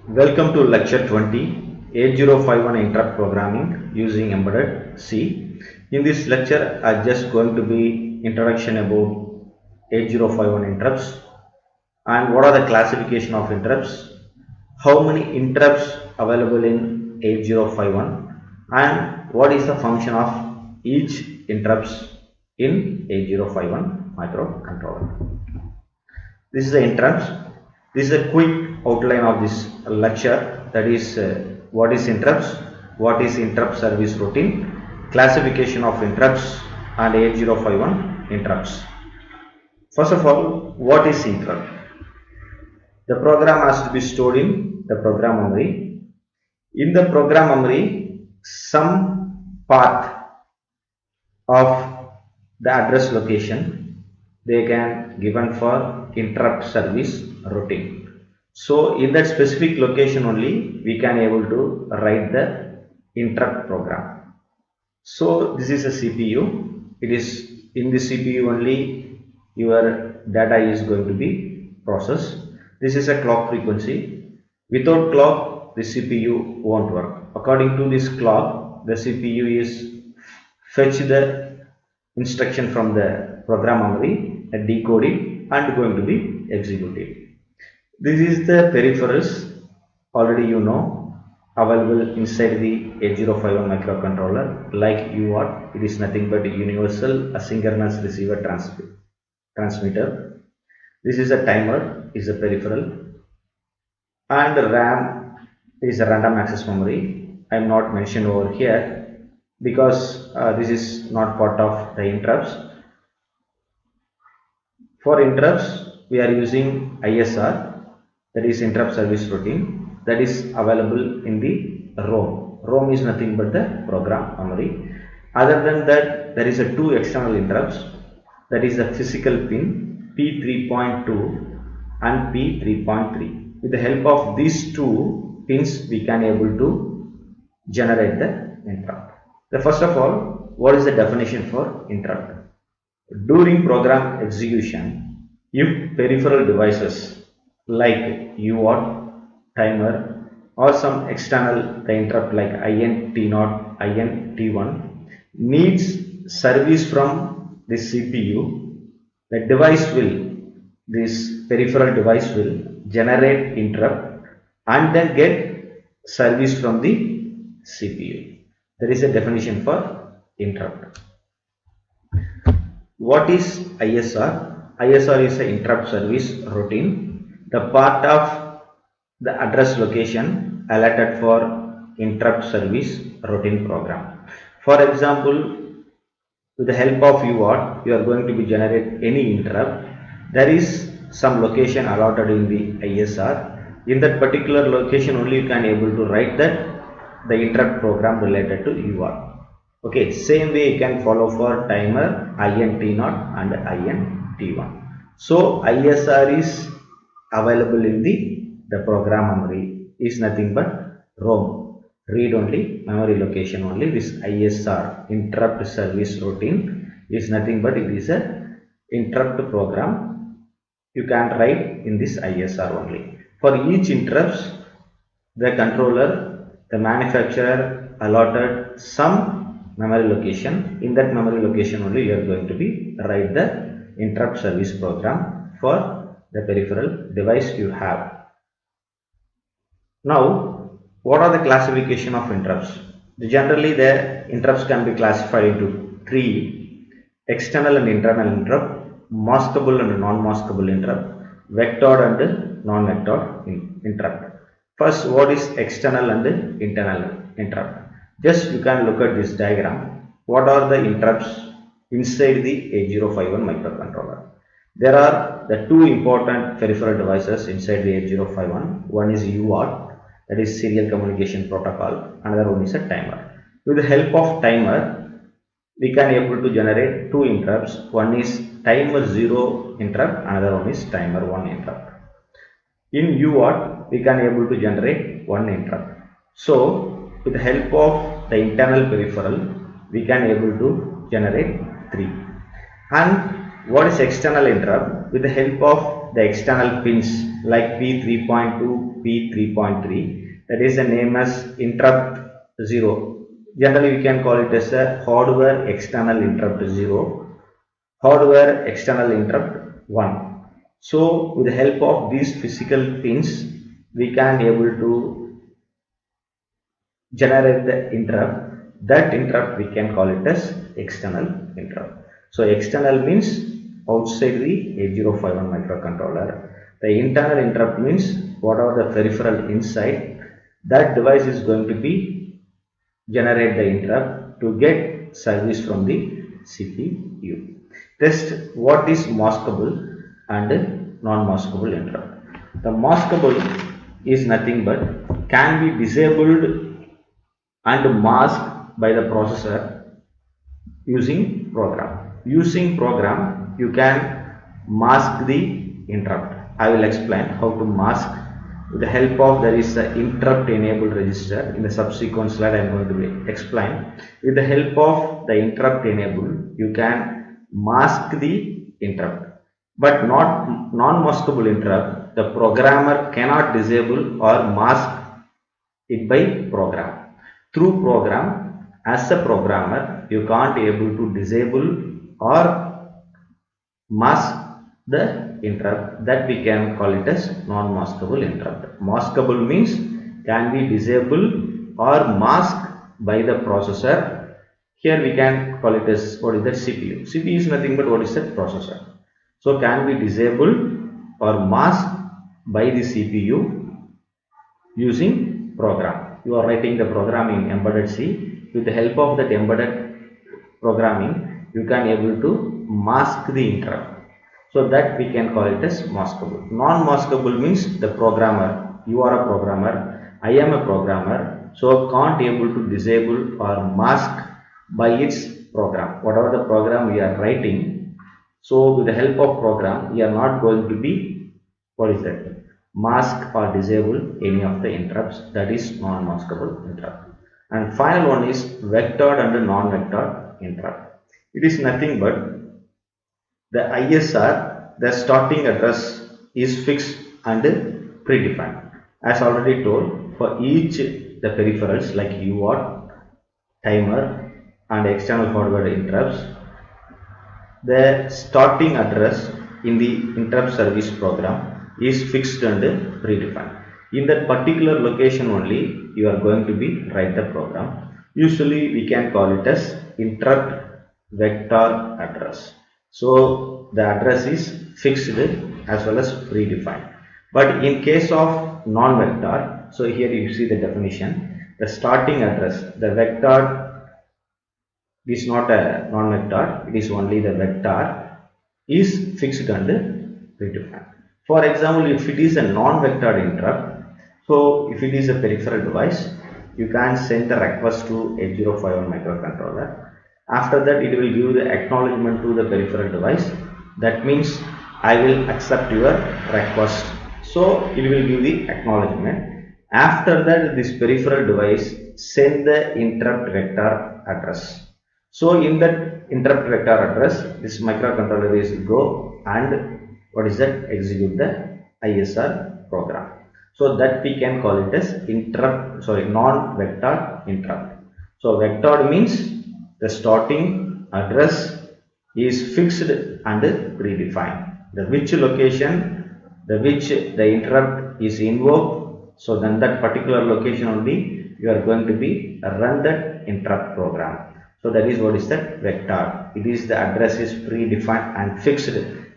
Welcome to lecture 20, 8051 interrupt programming using embedded C. In this lecture, I just going to be introduction about 8051 interrupts and what are the classification of interrupts, how many interrupts available in 8051 and what is the function of each interrupts in 8051 microcontroller. This is the interrupts. This is a quick outline of this lecture, that is what is interrupts, what is interrupt service routine, classification of interrupts and 8051 interrupts. First of all, what is interrupt? The program has to be stored in the program memory. In the program memory, some part of the address location they can given for interrupt service routine. So in that specific location only we can able to write the interrupt program. So this is a CPU. It is in the CPU only your data is going to be processed. This is a clock frequency. Without clock the CPU won't work. According to this clock, the CPU is fetch the instruction from the program memory, decode it and going to be executed. This is the peripherals already you know available inside the 8051 microcontroller like UART. It is nothing but a universal asynchronous receiver transmitter. This is a timer, is a peripheral, and RAM is a random access memory. I am not mentioned over here because this is not part of the interrupts. For interrupts we are using ISR, that is interrupt service routine, that is available in the ROM. ROM is nothing but the program memory. Other than that, there is a two external interrupts, that is the physical pin P3.2 and P3.3. With the help of these two pins we can able to generate the interrupt. The first of all, what is the definition for interrupt? During program execution, if peripheral devices like UART, timer or some external interrupt like INT0, INT1 needs service from the CPU, the device will, this peripheral device will generate interrupt and then get service from the CPU. There is a definition for interrupt. What is ISR? ISR is an interrupt service routine, the part of the address location allotted for interrupt service routine program. For example, with the help of UART, you are going to be generate any interrupt. There is some location allotted in the ISR. In that particular location only you can able to write that the interrupt program related to UART. Okay, same way you can follow for timer INT0 and INT1. So ISR is available in the program memory, is nothing but ROM, read only memory location only. This ISR, interrupt service routine, is nothing but it is a interrupt program you can write in this ISR only. For each interrupts, the controller, the manufacturer allotted some memory location. In that memory location only you are going to be write the interrupt service program for the peripheral device you have. Now, what are the classification of interrupts? Generally the interrupts can be classified into three: external and internal interrupt, maskable and non-maskable interrupt, vectored and non-vectored interrupt. First, what is external and internal interrupt? Just you can look at this diagram. What are the interrupts inside the 8051 microcontroller? There are the two important peripheral devices inside the 8051. One is UART, that is serial communication protocol. Another one is a timer. With the help of timer, we can able to generate two interrupts. One is timer 0 interrupt, another one is timer 1 interrupt. In UART, we can able to generate one interrupt. So with the help of the internal peripheral, we can able to generate three. And what is external interrupt? With the help of the external pins like P3.2, P3.3, that is the name as interrupt 0. Generally we can call it as a hardware external interrupt 0, hardware external interrupt 1. So with the help of these physical pins we can able to generate the interrupt. That interrupt we can call it as external interrupt. So external means outside the 8051 microcontroller. The internal interrupt means whatever the peripheral inside, that device is going to be generate the interrupt to get service from the CPU. Test what is maskable and non-maskable interrupt. The maskable is nothing but can be disabled and masked by the processor using program. Using program you can mask the interrupt. I will explain how to mask with the help of there is a interrupt enabled register. In the subsequent slide I am going to explain. With the help of the interrupt enabled you can mask the interrupt, but not non-maskable interrupt. The programmer cannot disable or mask it by program. Through program, as a programmer you can't able to disable or mask the interrupt. That we can call it as non-maskable interrupt. Maskable means can be disabled or masked by the processor. Here we can call it as what is the CPU. CPU is nothing but what is the processor. So can be disabled or masked by the CPU using program. You are writing the program in embedded C. With the help of that embedded programming you can able to mask the interrupt. So that we can call it as maskable. Non-maskable means the programmer, you are a programmer, I am a programmer, so can't able to disable or mask by its program. Whatever the program we are writing, so with the help of program we are not going to be, what is that, mask or disable any of the interrupts. That is non-maskable interrupt. And final one is vectored and non-vectored interrupt. It is nothing but the ISR, the starting address is fixed and predefined. As already told, for each the peripherals like UART, timer and external hardware interrupts, the starting address in the interrupt service program is fixed and predefined. In that particular location only you are going to be write the program. Usually we can call it as interrupt vector address. So the address is fixed as well as predefined. But in case of non-vector, so here you see the definition, the starting address, the vector is not a non-vector, it is only the vector is fixed and predefined. For example, if it is a non-vector interrupt, so if it is a peripheral device, you can send the request to 8051 microcontroller. After that it will give the acknowledgement to the peripheral device. That means I will accept your request. So it will give the acknowledgement. After that this peripheral device send the interrupt vector address. So in that interrupt vector address this microcontroller is go and what is that, execute the ISR program. So that we can call it as non-vector interrupt. So vector means the starting address is fixed and predefined. The which location, the which the interrupt is invoked, so then that particular location only you are going to be run that interrupt program. So that is what is that vector. It is the address is predefined and fixed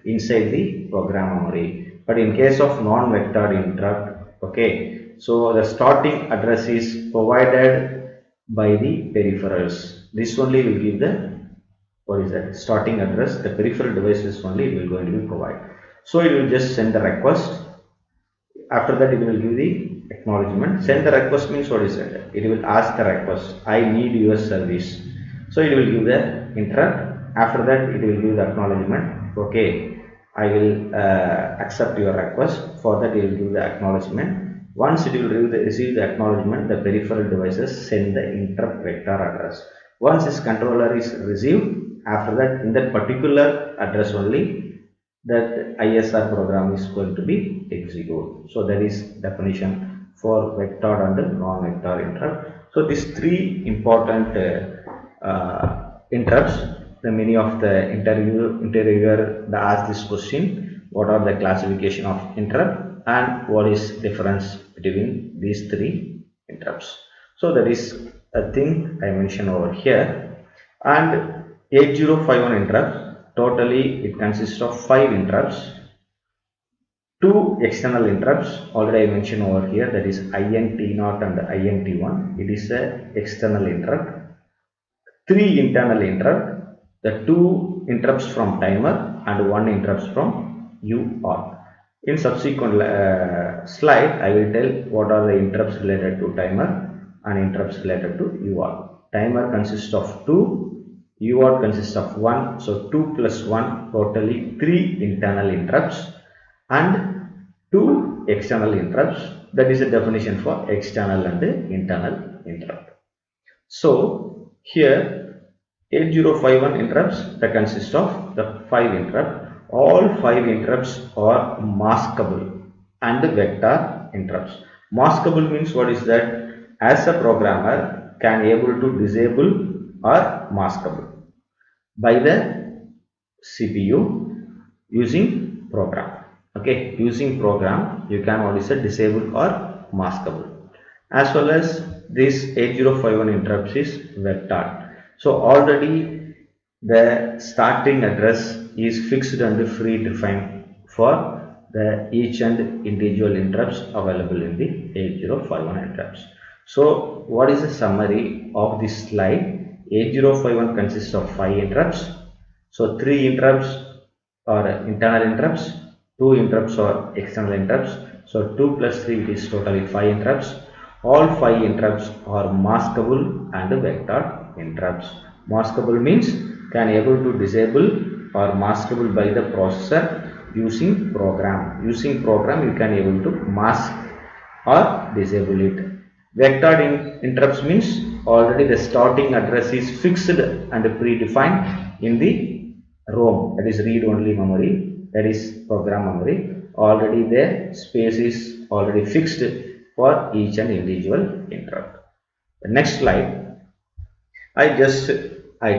inside the program memory. But in case of non-vector interrupt, okay, so the starting address is provided by the peripherals. This only will give the, what is that, starting address. The peripheral devices only will going to be provided. So it will just send the request. After that it will give the acknowledgement. Send the request means what is that? It will ask the request, I need your service. So it will give the interrupt. After that it will give the acknowledgement. Okay, I will accept your request. For that it will give the acknowledgement. Once it will receive the acknowledgement, the peripheral devices send the interrupt vector address. Once this controller is received, after that in that particular address only that ISR program is going to be executed. So that is definition for vector and non-vector interrupt. So these three important interrupts, the many of the interviewer they ask this question: what are the classification of interrupt and what is difference between these three interrupts? So that is a thing I mentioned over here. And 8051 interrupts, totally it consists of 5 interrupts. 2 external interrupts already I mentioned over here, that is INT0 and INT1. It is a external interrupt. 3 internal interrupt, the 2 interrupts from timer and 1 interrupts from UART. In subsequent slide, I will tell what are the interrupts related to timer and interrupts related to UART. Timer consists of 2, UART consists of 1, so 2 plus 1, totally 3 internal interrupts and 2 external interrupts. That is the definition for external and internal interrupt. So here 8051 interrupts that consist of the 5 interrupts. All 5 interrupts are maskable and vector interrupts. Maskable means what is that? As a programmer can able to disable or maskable by the CPU using program. Okay, using program you can what is it, disable or maskable. As well as this 8051 interrupts is vector. So already the starting address is fixed and predefined for the each and individual interrupts available in the 8051 interrupts. So what is the summary of this slide? 8051 consists of 5 interrupts. So 3 interrupts are internal interrupts, 2 interrupts are external interrupts. So 2 plus 3 is totally 5 interrupts. All 5 interrupts are maskable and vector interrupts. Maskable means can able to disable or maskable by the processor using program. Using program you can able to mask or disable it. Vector interrupts means already the starting address is fixed and predefined in the ROM, that is read only memory, that is program memory. Already the space is already fixed for each and individual interrupt. The next slide I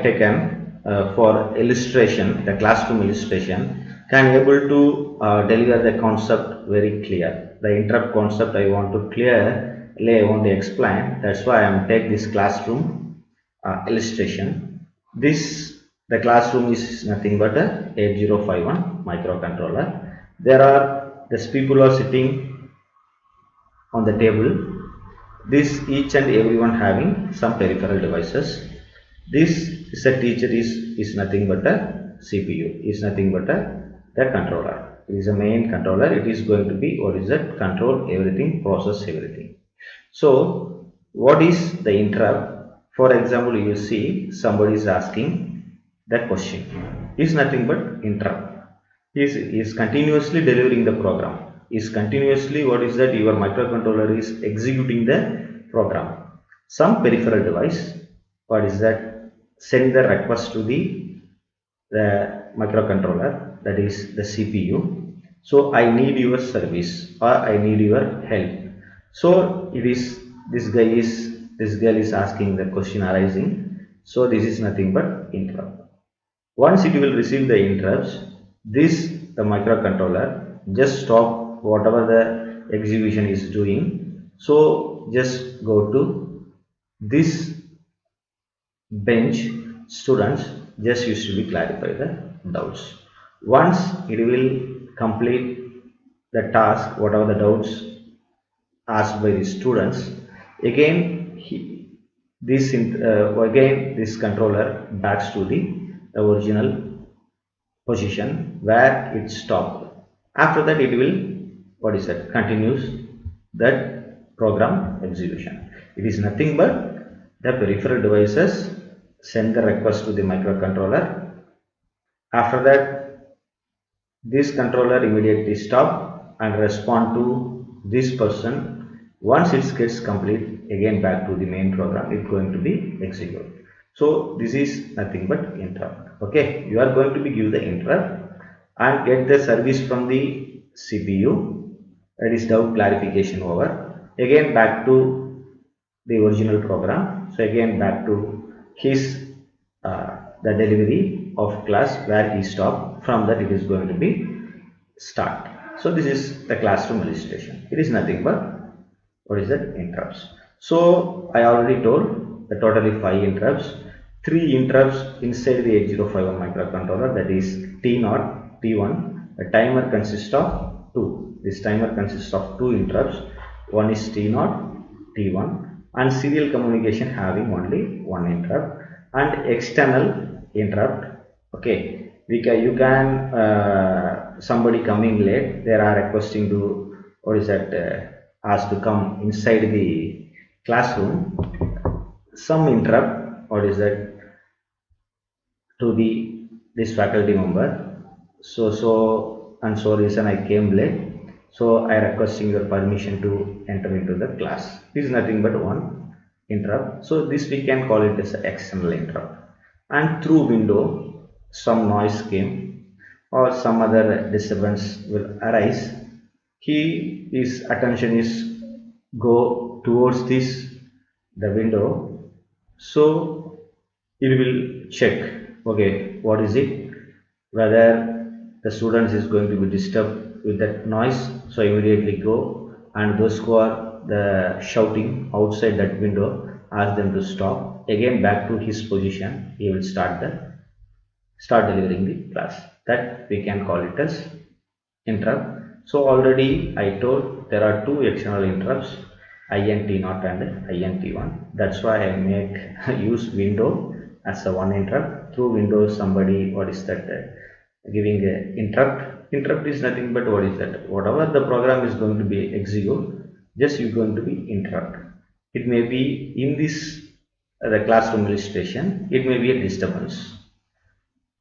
taken for illustration, the classroom illustration can able to deliver the concept very clear. The interrupt concept I want to I want to explain. That's why I am take this classroom illustration. The classroom is nothing but a 8051 microcontroller. There are these people are sitting on the table. This each and everyone having some peripheral devices. This is a teacher is nothing but a CPU, is nothing but the controller. It is a main controller. It is going to be what is that? Control everything, process everything. So what is the interrupt? For example, you see somebody is asking that question. Is nothing but interrupt. Is continuously delivering the program. Is continuously what is that? Your microcontroller is executing the program. Some peripheral device, what is that? Send the request to the microcontroller, that is the CPU. So I need your service or I need your help. So it is this girl is asking the question arising. So this is nothing but interrupt. Once it will receive the interrupts, the microcontroller just stop whatever the execution is doing. So just go to this bench. Students just used to be clarify the doubts. Once it will complete the task, whatever the doubts asked by the students, again again this controller backs to the original position where it stopped. After that it will what is that, continues that program execution. It is nothing but the peripheral devices send the request to the microcontroller. After that this controller immediately stop and respond to this person. Once it gets complete, again back to the main program, it's going to be executed. So this is nothing but interrupt. Okay, you are going to be give the interrupt and get the service from the CPU. That is doubt clarification over. Again back to the original program. So again back to his the delivery of class where he stopped. From that it is going to be start. So this is the classroom illustration. It is nothing but what is that? Interrupts. So I already told the totally 5 interrupts. 3 interrupts inside the 8051 microcontroller, that is T0, T1. The timer consists of 2. This timer consists of 2 interrupts. One is T0, T1, and serial communication having only 1 interrupt, and external interrupt. Okay, you can somebody coming late, they are requesting to what is that asked to come inside the classroom. Some interrupt what is that to the this faculty member. So and so reason I came late. So I requesting your permission to enter into the class. This is nothing but one interrupt. So this we can call it as an external interrupt. And through window some noise came or some other disturbance will arise. His attention is go towards the window. So it will check, okay, what is it, whether the students is going to be disturbed with that noise. So immediately go, and those who are the shouting outside that window, ask them to stop. Again back to his position, he will start delivering the class. That we can call it as interrupt. So already I told there are 2 external interrupts, INT0 and INT1. That's why I make use window as a one interrupt. Through window somebody what is that giving a interrupt. Interrupt is nothing but what is that, whatever the program is going to be execute, just you going to be interrupt. It may be in this the classroom illustration, it may be a disturbance.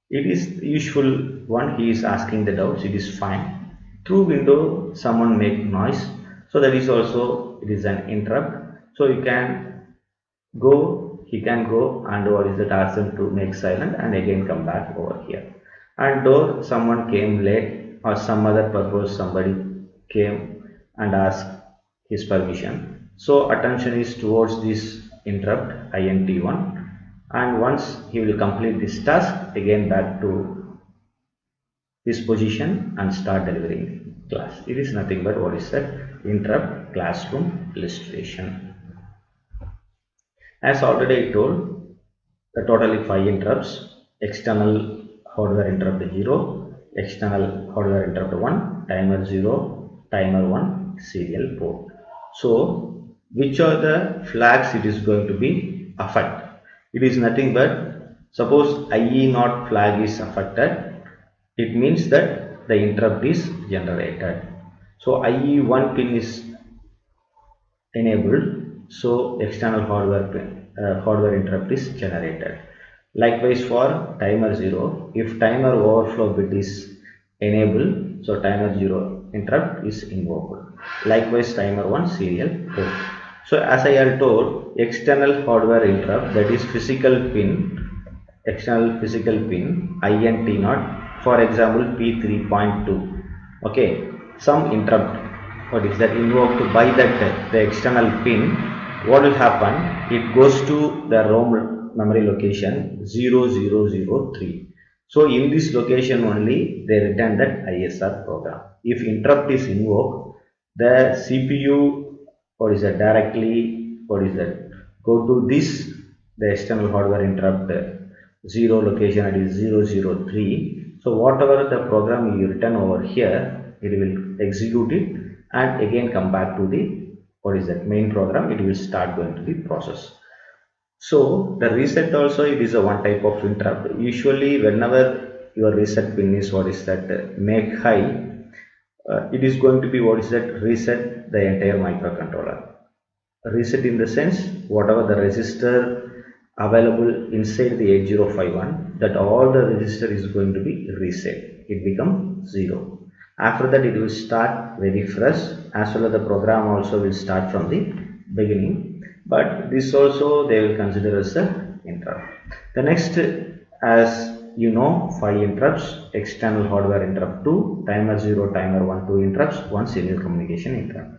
It is usual one, he is asking the doubts, it is fine. Through window someone make noise, so that is also it is an interrupt. So you can go, he can go and what is that, ask them to make silent and again come back over here. And door someone came late or some other purpose, somebody came and asked his permission. So attention is towards this interrupt INT1, and once he will complete this task, again back to this position and start delivering class. It is nothing but what is that, interrupt classroom illustration. As already I told, the totally 5 interrupts: external hardware interrupt 0, external hardware interrupt 1, timer 0, timer 1, serial port. So which are the flags it is going to be affect? It is nothing but, suppose IE0 flag is affected, it means that the interrupt is generated. So IE1 pin is enabled, so external hardware interrupt is generated. Likewise for timer 0, if timer overflow bit is enabled, so timer 0 interrupt is invoked. Likewise timer 1 serial port. So as I have told, external hardware interrupt, that is physical pin, external physical pin INT0, for example P3.2. Okay, some interrupt what is that invoked by that the external pin, what will happen, it goes to the ROM memory location 0003. So in this location only they return that ISR program. If interrupt is invoked, the CPU what is that directly what is that go to this the external hardware interrupt 0 location, it is 003. So whatever the program you return over here, it will execute it and again come back to the what is that main program, it will start going to the process. So the reset also, it is a one type of interrupt. Usually whenever your reset pin is what is that make high, it is going to be what is that reset the entire microcontroller. Reset in the sense, whatever the register available inside the 8051, that all the register is going to be reset, it becomes 0. After that it will start very fresh, as well as the program also will start from the beginning, but this also they will consider as a interrupt. The next, as you know 5 interrupts, external hardware interrupt 2, timer 0, timer 1, 2 interrupts, 1 serial communication interrupt.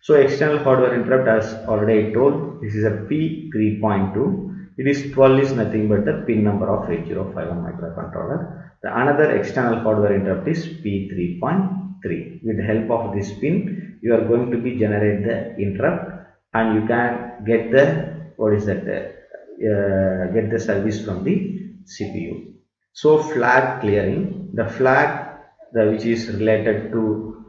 So external hardware interrupt, as already told, this is a P3.2. It is 12 is nothing but the pin number of 8051 microcontroller. The another external hardware interrupt is P3.3. With the help of this pin, you are going to be generate the interrupt, and you can get the get the service from the CPU. So flag clearing, the flag which is related to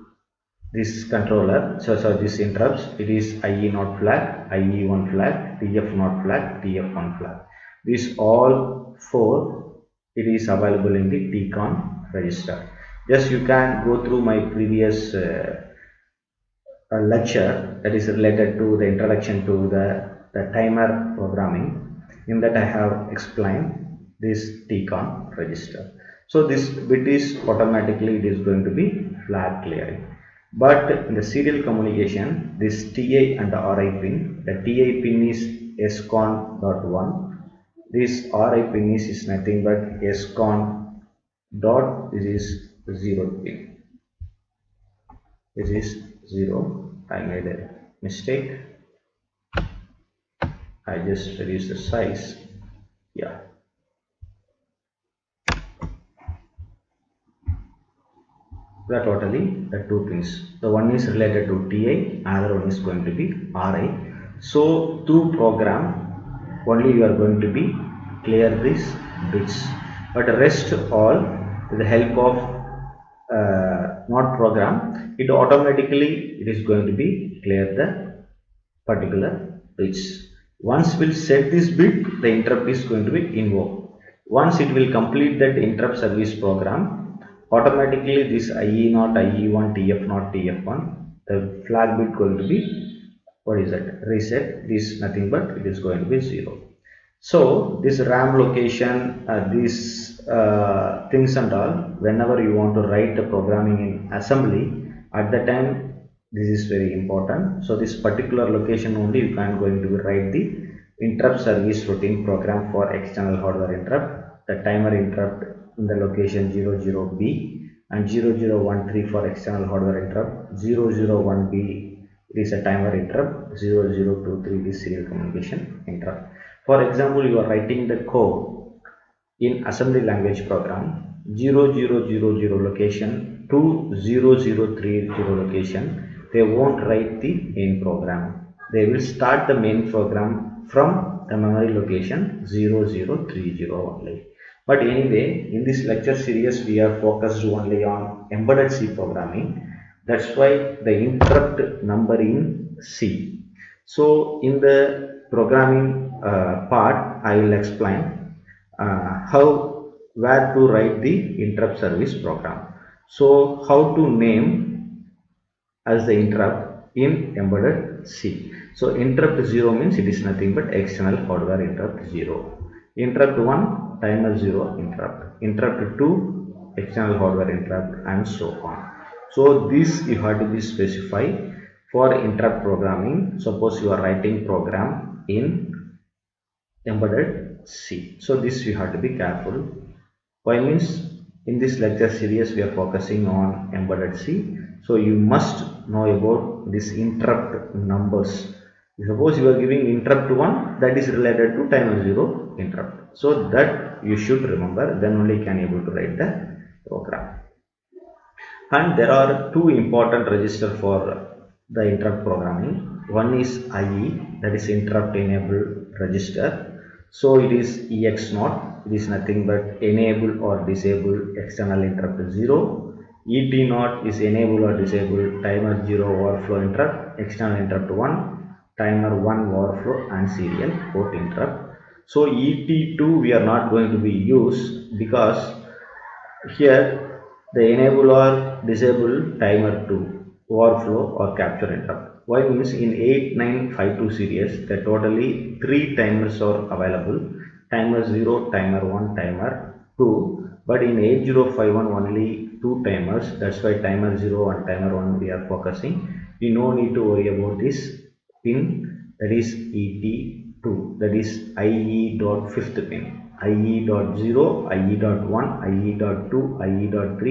this controller, so this interrupts, it is IE0 flag, IE1 flag, TF0 flag, TF1 flag. These all four, it is available in the TCON register. Just you can go through my previous lecture that is related to the introduction to the timer programming. In that I have explained this TCON register. So this bit is automatically it is going to be flag clearing. But in the serial communication, this TI and the RI pin, the TI pin is SCON.1, this RI pin is nothing but SCON dot, this is 0 pin. This is 0. I made a mistake. I just reduced the size. Yeah. The totally the two pins. The one is related to TI, another one is going to be RI. So through program only you are going to be clear these bits, but the rest all with the help of not program, it automatically it is going to be clear the particular bits. Once we'll set this bit, the interrupt is going to be invoked. Once it will complete that interrupt service program, automatically this IE0, IE1, TF0, TF1, the flag bit going to be, what is that, reset. This nothing but it is going to be 0. So this RAM location, these things and all, whenever you want to write the programming in assembly, at the time this is very important. So this particular location only you can going to write the interrupt service routine program for external hardware interrupt, the timer interrupt in the location 00B, and 0013 for external hardware interrupt, 001B is a timer interrupt, 0023 is serial communication interrupt. For example, you are writing the code in assembly language program 0000 location to 0030 location. They won't write the main program. They will start the main program from the memory location 0030 only. But anyway, in this lecture series we are focused only on embedded C programming. That's why the interrupt number in C. So in the programming part, I will explain where to write the interrupt service program. So how to name as the interrupt in embedded C. So interrupt 0 means it is nothing but external hardware interrupt 0. Interrupt 1, timer 0 interrupt. Interrupt 2, external hardware interrupt, and so on. So this you have to be specified for interrupt programming. Suppose you are writing program in embedded C. So this you have to be careful. Why means in this lecture series we are focusing on embedded C. So you must know about this interrupt numbers. Suppose you are giving interrupt 1, that is related to timer 0 interrupt. So that you should remember, then only you can able to write the program. And there are two important registers for the interrupt programming. One is IE, that is interrupt enable register. So it is EX0, it is nothing but enable or disable external interrupt 0. ET0 is enable or disable timer 0 overflow interrupt, external interrupt 1, timer 1 overflow, and serial port interrupt. So ET2 we are not going to be used because here the enable or disable timer 2 overflow or capture interrupt. Why means in 8952 series the totally 3 timers are available, timer 0, timer 1, timer 2, but in 8051 only 2 timers. That's why timer 0 and timer 1 we are focusing. We no need to worry about this pin, that is ET2, that is IE.5th pin. IE.0, IE.1, IE.2, IE.3,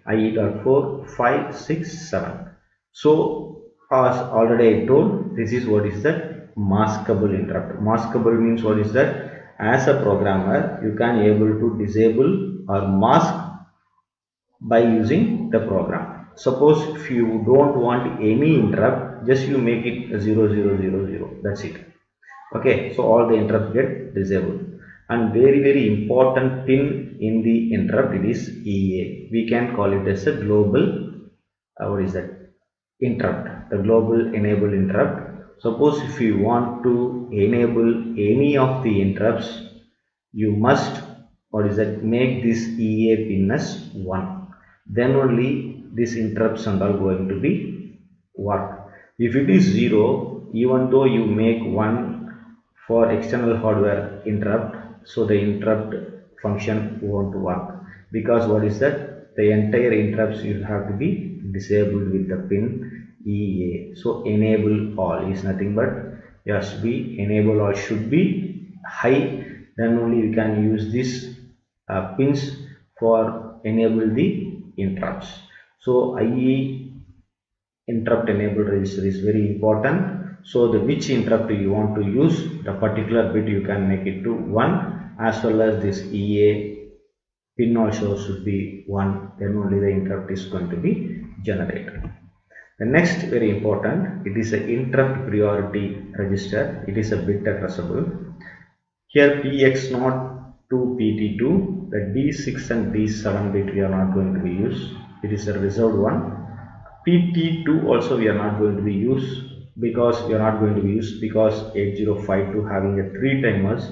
IE.4, 5, 6, 7. So as already I told, this is what is the maskable interrupt. Maskable means what is that? As a programmer, you can able to disable or mask by using the program. Suppose if you don't want any interrupt, just you make it 0, 0, 0, 0. That's it. Okay, so all the interrupts get disabled. And very important pin in the interrupt, it is EA. We can call it as a global what is that, interrupt, the global enable interrupt. Suppose if you want to enable any of the interrupts, you must what is that, make this EA pin as 1, then only this interrupts and all going to be work. If it is 0, even though you make 1 for external hardware interrupt, so the interrupt function won't work, because what is that, the entire interrupts you have to be disabled with the pin EA. So enable all is nothing but has to be enable all should be high, then only you can use this pins for enable the interrupts. So IE interrupt enable register is very important. So the which interrupt you want to use, the particular bit you can make it to 1, as well as this EA pin also should be 1, then only the interrupt is going to be generated. The next very important, it is an interrupt priority register. It is a bit addressable. Here PX0 to PT2, the D6 and D7 bit we are not going to be used. It is a reserved one. PT2 also we are not going to be used because 8052 having a 3 timers.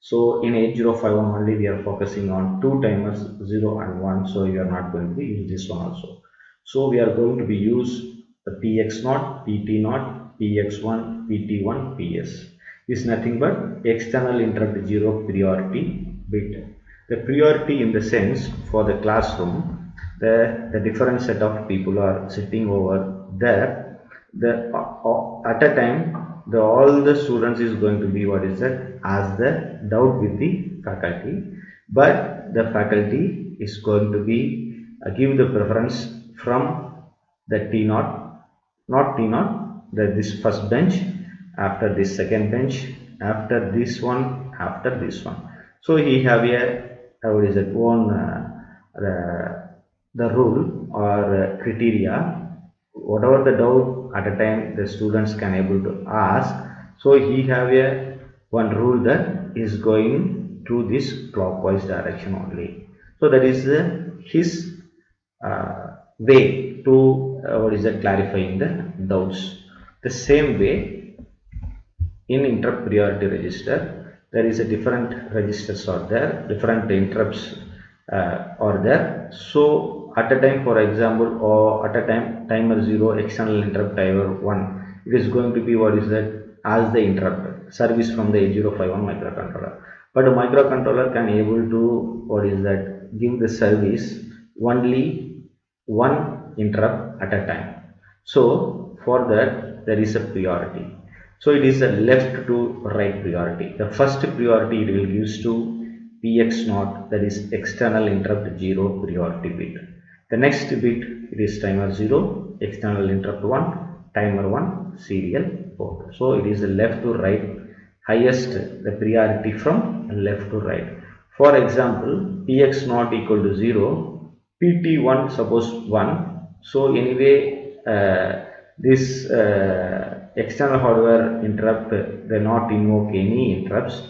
So in 8051 only we are focusing on 2 timers, 0 and 1. So we are not going to be use this one also. So we are going to be use the PX0, PT0, PX1, PT1, PS is nothing but external interrupt 0 priority bit. The priority in the sense for the classroom, the different set of people are sitting over there. At a time, all the students is going to be what is that, as the doubt with the faculty, but the faculty is going to be give the preference from the T0, not T0, this first bench, after this second bench, after this one, after this one. So he have a what is it, one the rule or criteria, whatever the doubt at a time the students can able to ask. So he have a one rule that is going to this clockwise direction only. So that is his way to what is that, clarifying the doubts. The same way in interrupt priority register, there is a different registers are there, different interrupts are there. So at a time, for example, or at a time timer 0, external interrupt timer 1, it is going to be what is that, as the interrupt service from the 8051 microcontroller. But a microcontroller can able to what is that, give the service only one interrupt at a time. So for that there is a priority. So it is a left to right priority. The first priority it will gives to PX0, that is external interrupt 0 priority bit. The next bit it is timer 0, external interrupt 1, timer 1, serial port. So it is a left to right, highest the priority from left to right. For example, PX0 equal to 0, PT1 suppose 1. So anyway this external hardware interrupt, they not invoke any interrupts,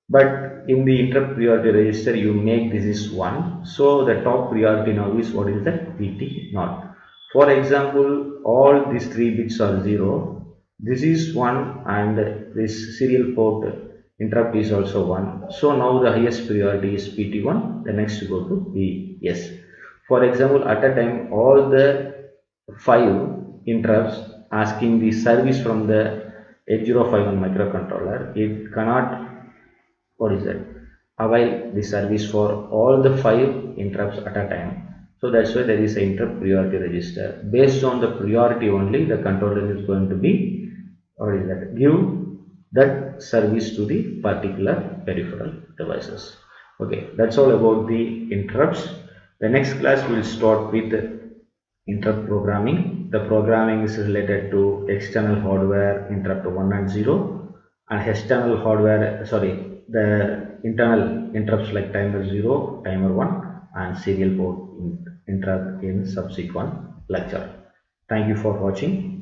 but in the interrupt priority register you make this is 1. So the top priority now is what is that, PT0. For example, all these 3 bits are 0, this is 1, and this serial port interrupt is also 1. So now the highest priority is PT1, the next go to PS. For example, at a time all the 5 interrupts asking the service from the 8051 microcontroller, it cannot what is that, avail the service for all the 5 interrupts at a time. So that's why there is an interrupt priority register. Based on the priority only, the controller is going to be what is that, give that service to the particular peripheral devices. Okay, that's all about the interrupts. The next class will start with interrupt programming. The programming is related to external hardware interrupt 1 and 0, and external hardware, sorry, the internal interrupts like timer 0, timer 1, and serial port interrupt in subsequent lecture. Thank you for watching.